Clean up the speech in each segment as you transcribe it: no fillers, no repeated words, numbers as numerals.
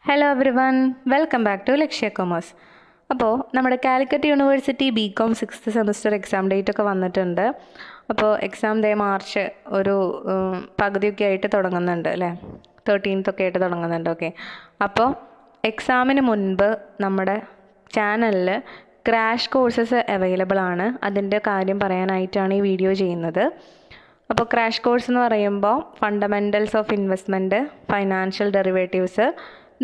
Hello everyone, welcome back to Lakshya Commerce. അപ്പോൾ നമ്മുടെ Calicut university Bcom 6th semester exam date ഒക്കെ വന്നിട്ടുണ്ട്. അപ്പോൾ എക്സാം ഡേ മാർച്ച് ഒരു പകുതിയൊക്കെ ആയിട്ട് തുടങ്ങുന്നുണ്ട് അല്ലേ, 13th ഒക്കെ ആയിട്ട് തുടങ്ങുന്നുണ്ട്. ഓക്കെ, അപ്പോൾ എക്സാമിന് മുൻപ് നമ്മുടെ ചാനലിൽ ക്രാഷ് കോഴ്സസ് അവൈലബിൾ ആണ്. അതിൻ്റെ കാര്യം പറയാനായിട്ടാണ് ഈ വീഡിയോ ചെയ്യുന്നത്. അപ്പോൾ ക്രാഷ് കോഴ്സ് എന്ന് പറയുമ്പോൾ fundamentals of investment, financial derivatives,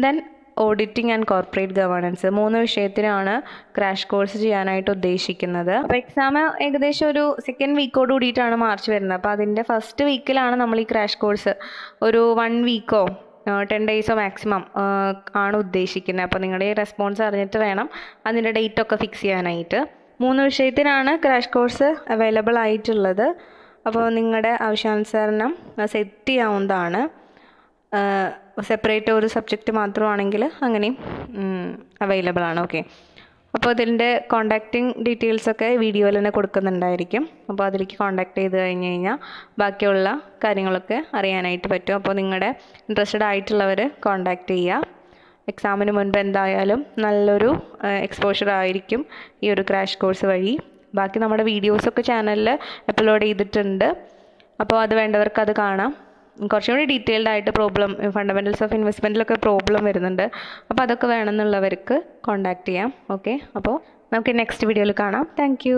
then auditing and corporate governance, 3 വിഷയത്തിനാണ് ക്രാഷ് കോഴ്സ് ചെയ്യാനായിട്ട് ഉദ്ദേശിക്കുന്നത്. അപ്പോൾ എക്സാം ഏകദേശം ഒരു സെക്കൻഡ് വീക്കോട് കൂടിയിട്ടാണ് മാർച്ച് വരുന്നത്. അപ്പോൾ അതിൻ്റെ ഫസ്റ്റ് വീക്കിലാണ് നമ്മൾ ഈ ക്രാഷ് കോഴ്സ് ഒരു 1 വീക്കോ 10 ഡേയ്സോ മാക്സിമം ആണ് ഉദ്ദേശിക്കുന്നത്. അപ്പോൾ നിങ്ങളുടെ ഈ റെസ്പോൺസ് അറിഞ്ഞിട്ട് വേണം അതിൻ്റെ ഡേറ്റ് ഒക്കെ ഫിക്സ് ചെയ്യാനായിട്ട്. 3 വിഷയത്തിനാണ് ക്രാഷ് കോഴ്സ് അവൈലബിൾ ആയിട്ടുള്ളത്. അപ്പോൾ നിങ്ങളുടെ ആവശ്യാനുസരണം സെറ്റ് ചെയ്യാവുന്നതാണ്. സെപ്പറേറ്റ് ഒരു സബ്ജക്റ്റ് മാത്രമാണെങ്കിൽ അങ്ങനെയും അവൈലബിൾ ആണ്. ഓക്കെ, അപ്പോൾ ഇതിൻ്റെ കോൺടാക്റ്റിംഗ് ഡീറ്റെയിൽസൊക്കെ വീഡിയോയിൽ തന്നെ കൊടുക്കുന്നുണ്ടായിരിക്കും. അപ്പോൾ അതിലേക്ക് കോൺടാക്ട് ചെയ്ത് കഴിഞ്ഞാൽ ബാക്കിയുള്ള കാര്യങ്ങളൊക്കെ അറിയാനായിട്ട് പറ്റും. അപ്പോൾ നിങ്ങളുടെ ഇൻട്രസ്റ്റഡ് ആയിട്ടുള്ളവർ കോൺടാക്റ്റ് ചെയ്യുക. എക്സാമിന് മുൻപ് എന്തായാലും നല്ലൊരു എക്സ്പോഷർ ആയിരിക്കും ഈ ഒരു ക്രാഷ് കോഴ്സ് വഴി. ബാക്കി നമ്മുടെ വീഡിയോസൊക്കെ ചാനലിൽ അപ്ലോഡ് ചെയ്തിട്ടുണ്ട്. അപ്പോൾ അത് വേണ്ടവർക്ക് അത് കാണാം. കുറച്ചും കൂടി ഡീറ്റെയിൽഡ് ആയിട്ട് ഫണ്ടമെൻറ്റൽസ് ഓഫ് ഇൻവെസ്റ്റ്മെൻറ്റിലൊക്കെ പ്രോബ്ലം വരുന്നുണ്ട്. അപ്പോൾ അതൊക്കെ വേണമെന്നുള്ളവർക്ക് കോൺടാക്റ്റ് ചെയ്യാം. ഓക്കെ, അപ്പോൾ നമുക്ക് നെക്സ്റ്റ് വീഡിയോയിൽ കാണാം. താങ്ക്